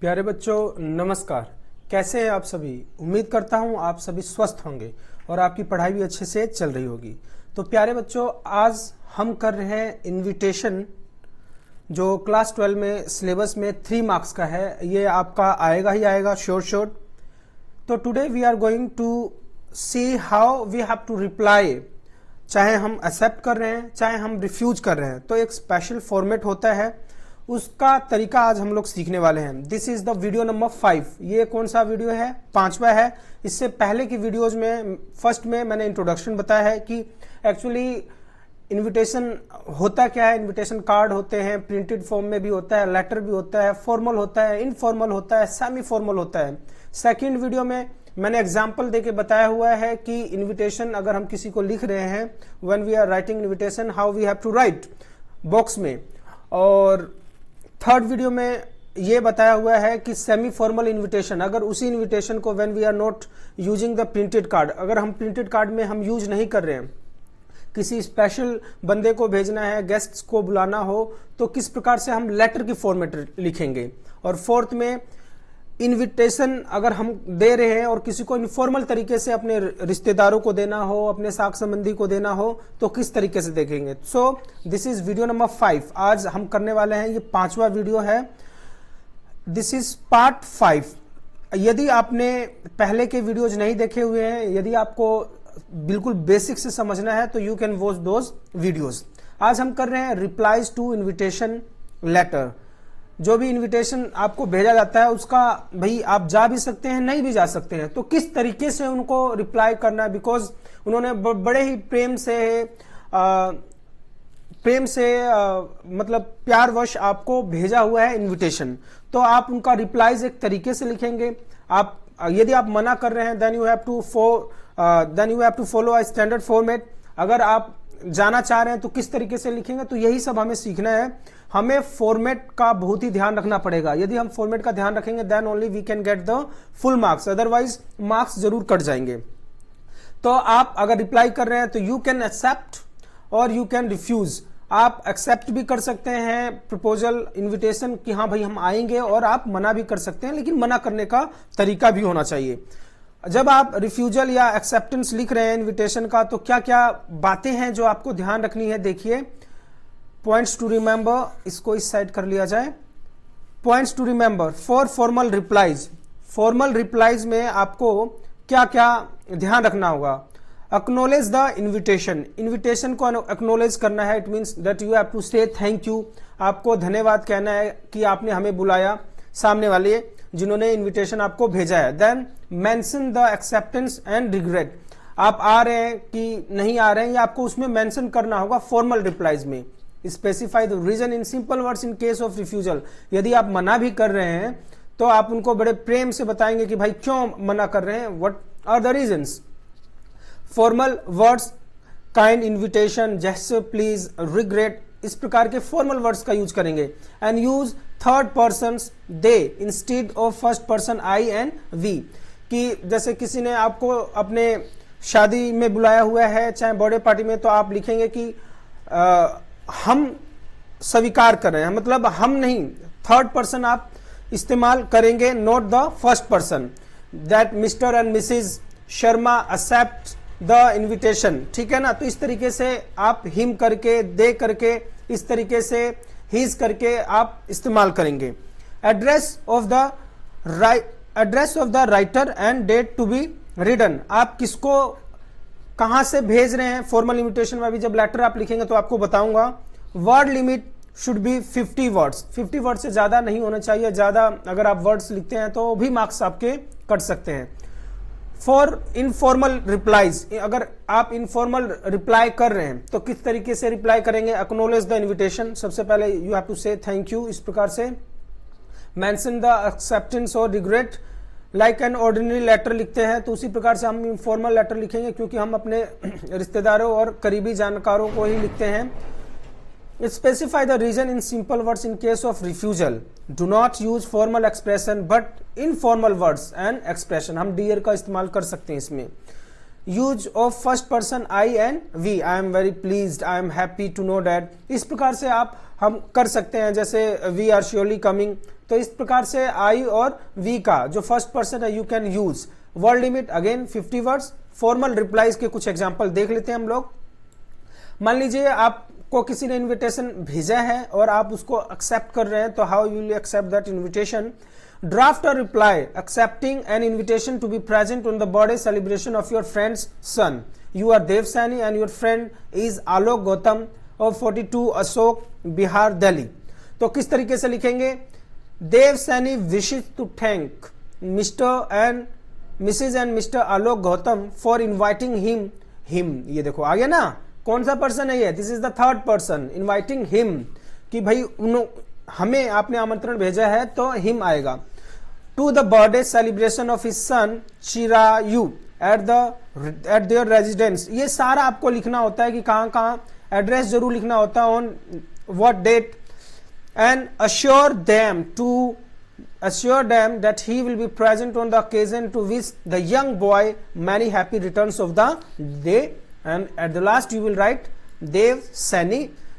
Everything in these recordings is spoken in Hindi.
प्यारे बच्चों नमस्कार। कैसे हैं आप सभी। उम्मीद करता हूं आप सभी स्वस्थ होंगे और आपकी पढ़ाई भी अच्छे से चल रही होगी। तो प्यारे बच्चों आज हम कर रहे हैं इनविटेशन जो क्लास 12 में सिलेबस में 3 मार्क्स का है। ये आपका आएगा ही आएगा श्योर। तो today we are going to see how we have to reply, चाहे हम एक्सेप्ट कर रहे हैं चाहे हम रिफ्यूज कर रहे हैं। तो एक स्पेशल फॉर्मेट होता है, उसका तरीका आज हम लोग सीखने वाले हैं। This is the video number 5। ये कौन सा वीडियो है? 5वां है। इससे पहले की वीडियोज में फर्स्ट में मैंने इंट्रोडक्शन बताया है कि एक्चुअली इनविटेशन होता क्या है। इनविटेशन कार्ड होते हैं, प्रिंटेड फॉर्म में भी होता है, लेटर भी होता है, फॉर्मल होता है, इनफॉर्मल होता है, सेमी फॉर्मल होता है। सेकेंड वीडियो में मैंने एग्जाम्पल देके बताया हुआ है कि इनविटेशन अगर हम किसी को लिख रहे हैं, when we are writing invitation how we have to write box में। और थर्ड वीडियो में ये बताया हुआ है कि सेमी फॉर्मल इनविटेशन, अगर उसी इनविटेशन को when we are not using the printed card, अगर हम प्रिंटेड कार्ड में हम यूज नहीं कर रहे हैं, किसी स्पेशल बंदे को भेजना है, गेस्ट्स को बुलाना हो, तो किस प्रकार से हम लेटर की फॉर्मेट लिखेंगे। और फोर्थ में इनविटेशन अगर हम दे रहे हैं और किसी को इनफॉर्मल तरीके से अपने रिश्तेदारों को देना हो, अपने साक संबंधी को देना हो, तो किस तरीके से देखेंगे। So this is video number 5। आज हम करने वाले हैं, ये 5वां वीडियो है। This is part 5। यदि आपने पहले के वीडियोज नहीं देखे हुए हैं, यदि आपको बिल्कुल बेसिक से समझना है, तो you can watch those videos. आज हम कर रहे हैं रिप्लाईज टू इन्विटेशन लेटर। जो भी इनविटेशन आपको भेजा जाता है उसका भाई आप जा भी सकते हैं, नहीं भी जा सकते हैं, तो किस तरीके से उनको रिप्लाई करना है। बिकॉज उन्होंने बड़े ही प्रेम से मतलब प्यारवश आपको भेजा हुआ है इनविटेशन, तो आप उनका रिप्लाईज एक तरीके से लिखेंगे। आप यदि आप मना कर रहे हैं then you have to follow a standard format. अगर आप जाना चाह रहे हैं तो किस तरीके से लिखेंगे, तो यही सब हमें सीखना है। हमें फॉर्मेट का बहुत ही ध्यान रखना पड़ेगा। यदि हम फॉर्मेट का ध्यान रखेंगे then only we can get the full marks, otherwise marks जरूर कट जाएंगे। तो आप अगर रिप्लाई कर रहे हैं तो यू कैन एक्सेप्ट और यू कैन रिफ्यूज। आप एक्सेप्ट भी कर सकते हैं प्रपोजल इन्विटेशन कि हाँ भाई हम आएंगे, और आप मना भी कर सकते हैं, लेकिन मना करने का तरीका भी होना चाहिए। जब आप रिफ्यूजल या एक्सेप्टेंस लिख रहे हैं इनविटेशन का, तो क्या क्या बातें हैं जो आपको ध्यान रखनी है। देखिए, पॉइंट्स टू रिमेंबर, इसको इस साइड कर लिया जाए। Points to remember for formal replies. Formal replies में आपको क्या क्या ध्यान रखना होगा। Acknowledge the invitation. इन्विटेशन को एक्नॉलेज करना है। It means that you have to say thank you. आपको धन्यवाद कहना है कि आपने हमें बुलाया, सामने वाले जिन्होंने इन्विटेशन आपको भेजा है। Then mention the acceptance and regret. आप आ रहे हैं कि नहीं आ रहे हैं, ये आपको उसमें मेंशन करना होगा फॉर्मल रिप्लाईज में। Specify the reason in simple words in case of refusal. यदि आप मना भी कर रहे हैं तो आप उनको बड़े प्रेम से बताएंगे कि भाई क्यों मना कर रहे हैं, what are the reasons. Formal words, kind invitation, gesture, please, regret, इस प्रकार के फॉर्मल वर्ड्स का यूज करेंगे। And use third person they instead of first person I and we. कि जैसे किसी ने आपको अपने शादी में बुलाया हुआ है, चाहे बर्थडे पार्टी में, तो आप लिखेंगे कि हम स्वीकार कर रहे हैं, मतलब हम नहीं, थर्ड पर्सन आप इस्तेमाल करेंगे, not the first person. That Mr and Mrs Sharma accept the invitation, ठीक है ना। तो इस तरीके से आप हिम करके, दे करके, इस तरीके से हीज करके आप इस्तेमाल करेंगे। Address of the writer and date to be written. आप किसको कहां से भेज रहे हैं। फॉर्मल इन्विटेशन में भी जब लेटर आप लिखेंगे तो आपको बताऊंगा। Word limit should be 50 words. 50 word से ज्यादा नहीं होना चाहिए। ज्यादा अगर आप वर्ड्स लिखते हैं तो भी मार्क्स आपके कट सकते हैं। फॉर इनफॉर्मल रिप्लाईज, अगर आप इनफॉर्मल रिप्लाई कर रहे हैं तो किस तरीके से रिप्लाई करेंगे। एक्नॉलेज द इन्विटेशन, सबसे पहले you have to say thank you, इस प्रकार से। मेंशन द एक्सेप्टेंस और regret like an ordinary letter लिखते हैं, तो उसी प्रकार से हम इनफॉर्मल लेटर लिखेंगे, क्योंकि हम अपने रिश्तेदारों और करीबी जानकारों को ही लिखते हैं। Specify the reason in simple words in case of refusal. Do not use formal expression but informal words and expression. हम डियर का इस्तेमाल कर सकते हैं इसमें। Use of first person I and we, I am very pleased, I am happy to know that, इस प्रकार से हम कर सकते हैं। जैसे वी आर श्योरली कमिंग, तो इस प्रकार से आई और वी का जो फर्स्ट पर्सन है you can use. Word limit again 50 words. Formal replies के कुछ एग्जांपल देख लेते हैं हम लोग। मान लीजिए आपको किसी ने इनविटेशन भेजा है और आप उसको एक्सेप्ट कर रहे हैं, तो how you will accept that invitation? Draft a reply accepting an invitation to be present on the birthday celebration of your friend's son. You are Dev Saini and your friend is Alok Gautam of 42 Ashok Vihar Delhi. तो किस तरीके से लिखेंगे? Dev Saini wishes to thank mister and Mrs and mister Alok Gautam for inviting him. ये देखो आ गया ना, कौन सा पर्सन है ये? This is the third person inviting him, कि भाई हमें आपने आमंत्रण भेजा है तो हिम आएगा। To the birthday celebration of his son Chirayu at their residence. ये सारा आपको लिखना होता है कि कहां एड्रेस जरूर लिखना होता है, on what date, and assure them that he will be present on the occasion to wish the young boy many happy returns of the day, and at the last you will write Dev Saini,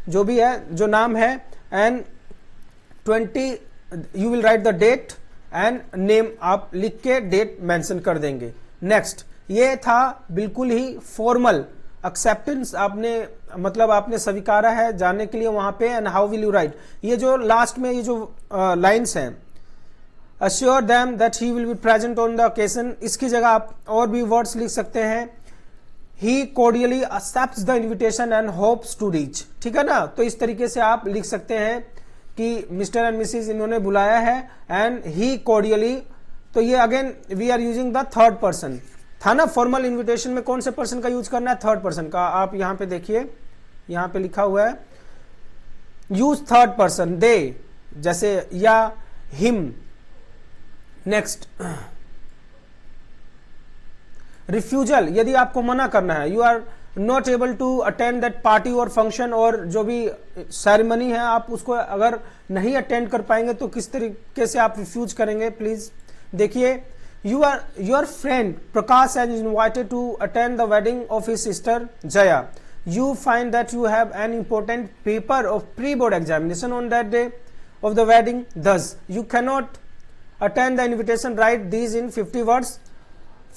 जो भी है, जो नाम है, and 20 you will write the date and name, आप लिख के डेट मेंशन कर देंगे। नेक्स्ट, ये था बिल्कुल ही फॉर्मल एक्सेप्टेंस, आपने स्वीकारा है जाने के लिए वहां पे। And how will you write? ये जो लास्ट में ये जो लाइन्स हैं, assure them that he will be present on the occasion, इसकी जगह आप और भी वर्ड्स लिख सकते हैं। He cordially accepts the invitation and hopes to reach. ठीक है ना? तो इस तरीके से आप लिख सकते हैं कि मिस्टर एंड मिसिज इन्होंने बुलाया है, एंड ही कोर्डियली, तो ये again we are using the third person था ना। फॉर्मल इन्विटेशन में कौन से पर्सन का यूज करना है? थर्ड पर्सन का। आप यहां पे देखिए, यहां पे लिखा हुआ है यूज थर्ड पर्सन, दे जैसे, या हिम। नेक्स्ट, रिफ्यूजल, यदि आपको मना करना है, you are not able to attend that party और फंक्शन और जो भी सेरेमनी है, आप उसको अगर नहीं अटेंड कर पाएंगे तो किस तरीके से आप रिफ्यूज करेंगे? प्लीज देखिए, your friend Prakash has invited to attend the wedding of his sister Jaya. You find that you have an important paper of pre-board examination on that day of the wedding. Thus, you cannot attend the invitation. Write these in 50 words.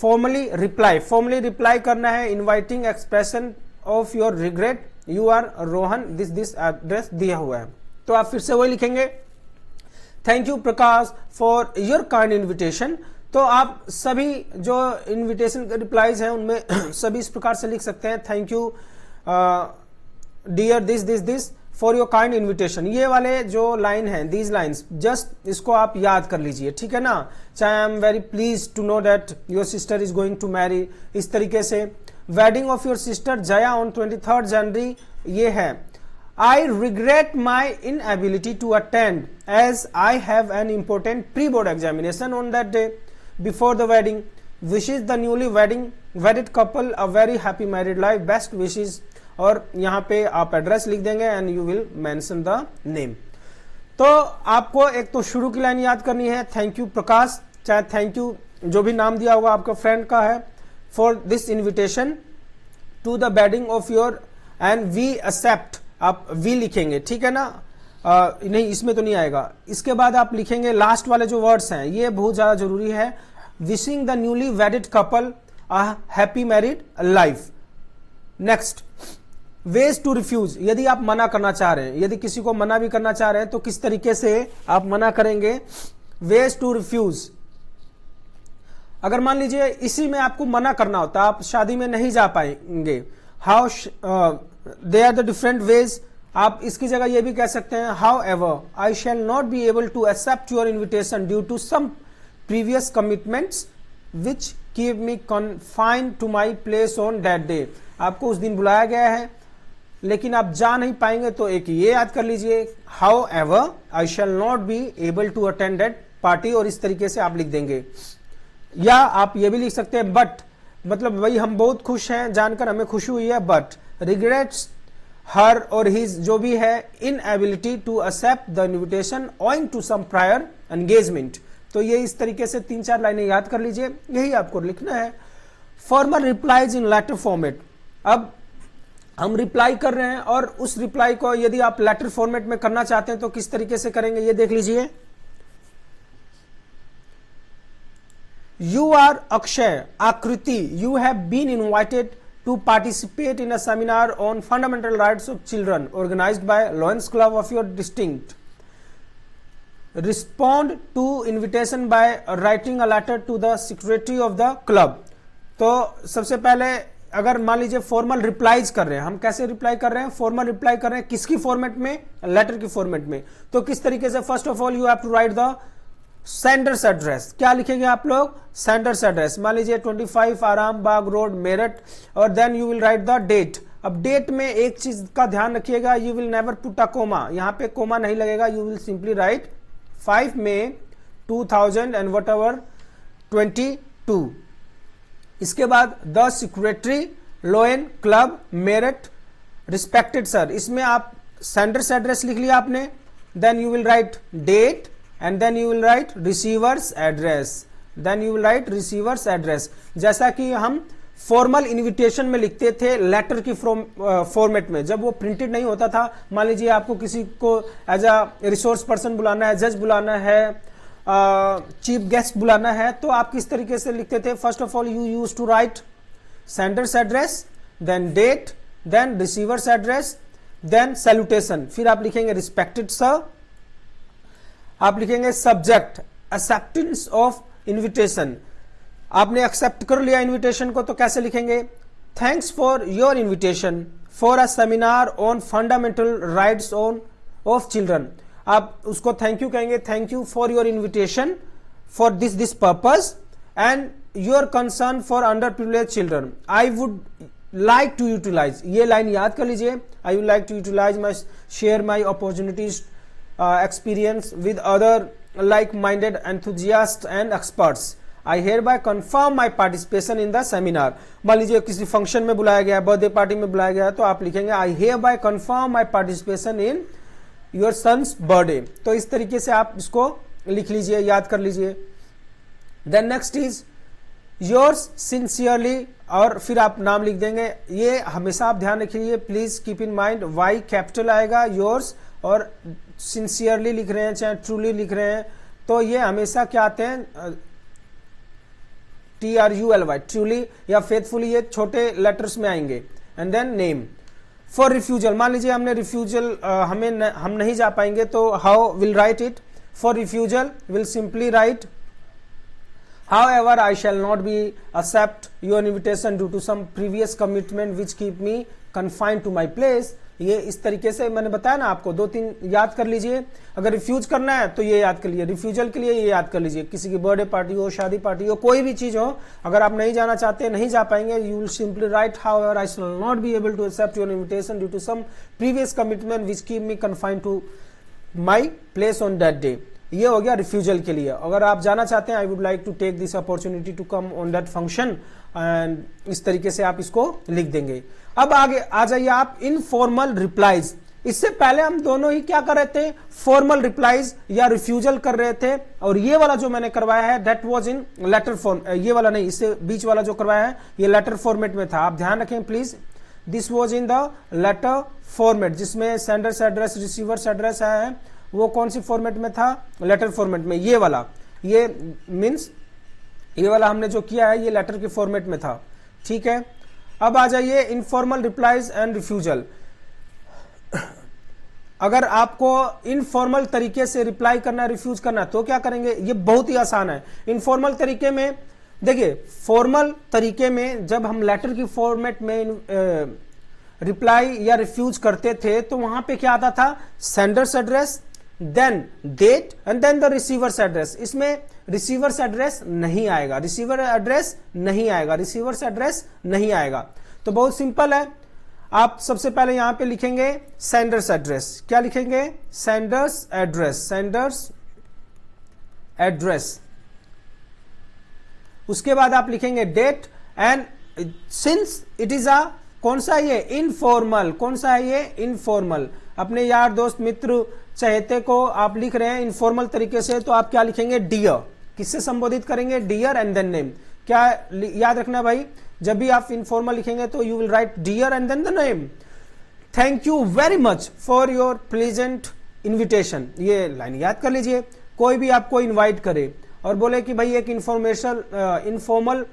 Formally reply करना है, inviting expression of your regret. You are Rohan. This address दिया हुआ है, तो आप फिर से वही लिखेंगे, Thank you Prakash for your kind invitation. तो आप सभी जो इनविटेशन के रिप्लाईज हैं उनमें सभी इस प्रकार से लिख सकते हैं, thank you dear this for your kind invitation. ये वाले जो लाइन हैं, दीज लाइन्स, जस्ट इसको आप याद कर लीजिए। ठीक है ना? चाहे I am very please to know that your sister is going to marry, इस तरीके से। Wedding of your sister Jaya on 23rd January, ये है I regret my inability to attend as I have an important pre-board examination on that day before the wedding. Wishes the newly wedded couple a very happy married life. Best wishes, और यहाँ पे आप एड्रेस लिख देंगे and you will mention the name. तो आपको एक तो शुरू की लाइन याद करनी है, थैंक यू प्रकाश, चाहे थैंक यू जो भी नाम दिया होगा आपका फ्रेंड का है, for this invitation to the wedding of your, and we accept, आप वी लिखेंगे। ठीक है ना? नहीं, इसमें तो नहीं आएगा। इसके बाद आप लिखेंगे लास्ट वाले जो वर्ड्स हैं, ये बहुत ज्यादा जरूरी है, wishing the newly wedded couple a happy married life. Next, ways to refuse, यदि आप मना करना चाह रहे हैं, यदि किसी को मना भी करना चाह रहे हैं तो किस तरीके से आप मना करेंगे? वेज टू रिफ्यूज, अगर मान लीजिए इसी में आपको मना करना होता, आप शादी में नहीं जा पाएंगे, how they are the different ways, आप इसकी जगह ये भी कह सकते हैं, however I shall not be able to accept your invitation due to some previous commitments which keep me confined to my place on that day. आपको उस दिन बुलाया गया है लेकिन आप जा नहीं पाएंगे, तो एक ये याद कर लीजिए, however I shall not be able to attend that party, और इस तरीके से आप लिख देंगे। या आप ये भी लिख सकते हैं, बट, मतलब वही हम बहुत खुश हैं, जानकर हमें खुशी हुई है, बट रिग्रेट्स हर और हिज जो भी है inability to accept the invitation owing to some prior engagement. तो ये इस तरीके से 3-4 लाइनें याद कर लीजिए, यही आपको लिखना है। फॉर्मल रिप्लाईज इन लेटर फॉर्मेट, अब हम रिप्लाई कर रहे हैं और उस रिप्लाई को यदि आप लेटर फॉर्मेट में करना चाहते हैं तो किस तरीके से करेंगे, ये देख लीजिए। You are Akshay, Akriti. You have been invited to participate in a seminar on fundamental rights of children organized by Lions Club of your district. Respond to invitation by writing a letter to the secretary of the club. तो सबसे पहले अगर मान लीजिए फॉर्मल रिप्लाईज कर रहे हैं, हम कैसे रिप्लाई कर रहे हैं, फॉर्मल रिप्लाई कर रहे हैं किसकी फॉर्मेट में, लेटर की फॉर्मेट में. तो किस तरीके से, first of all you have to write the sender's address. क्या लिखेंगे आप लोग, सेंडर्स एड्रेस. मान लीजिए 25 आराम बाग रोड मेरठ, और then you will write the date. अब डेट में एक चीज का ध्यान रखिएगा, you will never put a comma, यहां पे कोमा नहीं लगेगा, you will simply write 5 May 2000 and whatever 22. इसके बाद the secretary Lions Club Meerut respected sir, इसमें आप सेंडर्स एड्रेस लिख लिया आपने, then you will write date and then you will write receivers address, then you will write receivers address. जैसा कि हम फॉर्मल इनविटेशन में लिखते थे लेटर की फॉर्मेट में, जब वो प्रिंटेड नहीं होता था. मान लीजिए आपको किसी को एज अ रिसोर्स पर्सन बुलाना है, जज बुलाना है, चीफ गेस्ट बुलाना है, तो आप किस तरीके से लिखते थे, first of all you use to write sender's address, then date, then receiver's address, then salutation. फिर आप लिखेंगे रिस्पेक्टेड सर, आप लिखेंगे सब्जेक्ट एक्सेप्टेंस ऑफ इनविटेशन. आपने एक्सेप्ट कर लिया इनविटेशन को, तो कैसे लिखेंगे, thanks for your invitation for a seminar on fundamental rights on of children. आप उसको थैंक यू कहेंगे, thank you for your invitation for this purpose and your concern for under privilege children. I would like to utilize, ये लाइन याद कर लीजिए, I would like to utilize my share my opportunities experience with other like-minded enthusiasts and experts. I hereby confirm my participation in the seminar. मान लीजिए किसी फंक्शन में बुलाया गया है, बर्थडे पार्टी में बुलाया गया है, तो आप लिखेंगे I hereby confirm my participation in your son's birthday. तो इस तरीके से आप इसको लिख लीजिए, याद कर लीजिए. Then next is yours sincerely, और फिर आप नाम लिख देंगे. ये हमेशा आप ध्यान रखिए, please keep in mind, Y capital आएगा, योर्स, और सिंसियरली लिख रहे हैं चाहे ट्रूली लिख रहे हैं, तो ये हमेशा क्या आते हैं, TRULY, ट्रूली या फेथफुली, ये छोटे लेटर्स में आएंगे. And then name. For refusal, मान लीजिए हमने रिफ्यूजल, हम नहीं जा पाएंगे, तो how will write it, for refusal will simply write however I shall not be accept your invitation due to some previous commitment which keep me confined to my place. ये इस तरीके से मैंने बताया ना आपको, 2-3 याद कर लीजिए. अगर रिफ्यूज करना है तो ये याद कर लीजिए, रिफ्यूजल के लिए ये याद कर लीजिए, किसी की बर्थडे पार्टी हो, शादी पार्टी हो, कोई भी चीज हो, अगर आप नहीं जाना चाहते, नहीं जा पाएंगे, you will simply write however I shall not be able to accept your invitation due to some previous commitment which keep me confined to my place on that day. ये हो गया रिफ्यूजल के लिए. अगर आप जाना चाहते हैं, I would like to take this opportunity to come on that function, and इस तरीके से आप इसको लिख देंगे. अब आगे आ जाइए आप इनफॉर्मल रिप्लाईज. इससे पहले हम दोनों ही क्या कर रहे थे, फॉर्मल रिप्लाईज या रिफ्यूजल कर रहे थे, और ये वाला जो मैंने करवाया है that was in letter form, ये वाला नहीं, इससे बीच वाला जो करवाया है ये लेटर फॉर्मेट में था. आप ध्यान रखें please, this was in the letter format, जिसमें सेंडर्स एड्रेस, रिसीवर्स एड्रेस है, वो कौन सी फॉर्मेट में था, लेटर फॉर्मेट में. ये वाला, ये मींस ये वाला हमने जो किया है ये लेटर के फॉर्मेट में था. ठीक है, अब आ जाइए इनफॉर्मल रिप्लाईज एंड रिफ्यूजल. अगर आपको इनफॉर्मल तरीके से रिप्लाई करना है, रिफ्यूज करना है, तो क्या करेंगे, ये बहुत ही आसान है. इनफॉर्मल तरीके में देखिए, फॉर्मल तरीके में जब हम लेटर की फॉर्मेट में रिप्लाई या रिफ्यूज करते थे, तो वहां पे क्या आता था, sender's address, then date and then the receiver's address. इसमें रिसीवर्स एड्रेस नहीं आएगा, रिसीवर एड्रेस नहीं आएगा, रिसीवर्स एड्रेस नहीं आएगा. तो बहुत सिंपल है, आप सबसे पहले यहां पे लिखेंगे सेंडर्स एड्रेस. क्या लिखेंगे, सेंडर्स एड्रेस, सेंडर्स एड्रेस. उसके बाद आप लिखेंगे date, and since it is a, कौन सा ये, इनफॉर्मल, कौन सा है ये, इनफॉर्मल. अपने यार दोस्त मित्र चहेते को आप लिख रहे हैं इनफॉर्मल तरीके से, तो आप क्या लिखेंगे, डियर. किससे संबोधित करेंगे, डियर एंड देन नेम. क्या याद रखना भाई, जब भी आप इनफॉर्मल लिखेंगे तो you will write dear and then the name. Thank you very much for your pleasant invitation. ये लाइन याद कर लीजिए. कोई भी आपको इन्वाइट करे और बोले कि भाई एक इनफॉर्मल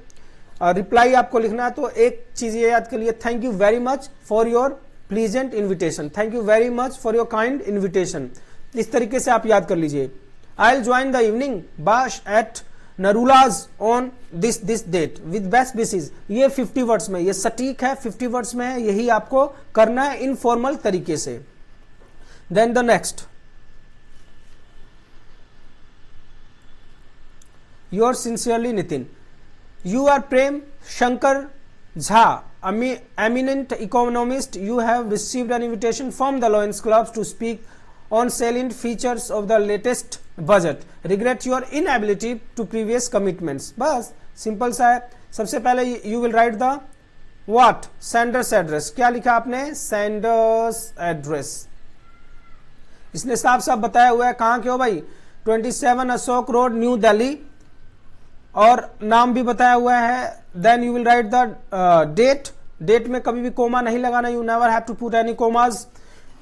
रिप्लाई आपको लिखना है, तो एक चीज ये याद कर लिए, thank you very much for your pleasant invitation, thank you very much for your kind invitation. इस तरीके से आप याद कर लीजिए। I will join the evening bash at Narula's on this date with best wishes. ये 50 वर्ड्स में, ये सटीक है, 50 वर्ड्स में है, यही आपको करना है इनफॉर्मल तरीके से। Then the next, your sincerely Nitin. You are Prem Shankar Jha, eminent economist. You have received an invitation from the Lions Club to speak on salient features of the latest budget. Regret your inability to previous commitments. बस सिंपल सा है। सबसे पहले you will write the what? Sanders address। क्या लिखा आपने? Sanders address। इसने साफ साफ बताया हुआ है कहाँ के हो भाई, 27 अशोक रोड न्यू दिल्ली, और नाम भी बताया हुआ है। Then you will write the date, date में कभी भी कोमा नहीं लगाना, you never have to put any commas.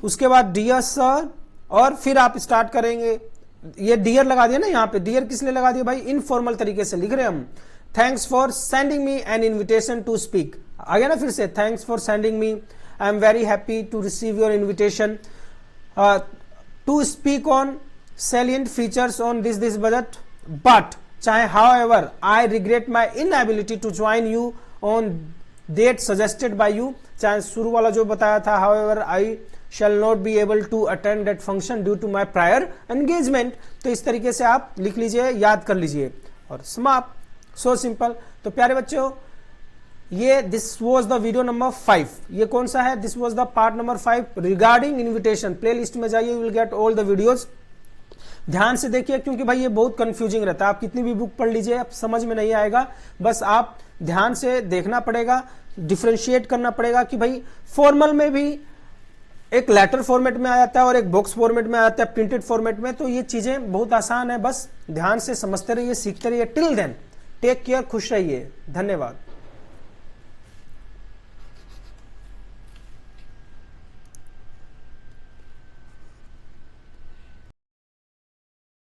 उसके बाद डियर सर, और फिर आप स्टार्ट करेंगे। ये डियर लगा दिया ना यहाँ पे, डियर किस लिए लगा दिया भाई, इनफॉर्मल तरीके से लिख रहे हम। Thanks for sending me an invitation to speak, आ गया ना फिर से, thanks for sending me, I am very happy to receive your invitation to speak on salient features on this budget, but चाहे however I regret my inability to join you on date suggested by you, चाहे शुरू वाला जो बताया था however I shall not be able to attend that function due to my prior engagement, तो इस तरीके से आप लिख लीजिए, याद कर लीजिए और समाप्त। So simple. तो प्यारे बच्चों, ये this was the video number 5। ये कौन सा है, this was the part number 5 regarding invitation. Play list में जाइए, you will get all the videos. ध्यान से देखिए, क्योंकि भाई ये बहुत कंफ्यूजिंग रहता है, आप कितनी भी बुक पढ़ लीजिए आप समझ में नहीं आएगा। बस आप ध्यान से देखना पड़ेगा, डिफरेंशिएट करना पड़ेगा कि भाई फॉर्मल में भी एक लेटर फॉर्मेट में आ जाता है और एक बॉक्स फॉर्मेट में आ जाता है, प्रिंटेड फॉर्मेट में। तो ये चीजें बहुत आसान है, बस ध्यान से समझते रहिए, सीखते रहिए। टिल देन टेक केयर, खुश रहिए, धन्यवाद।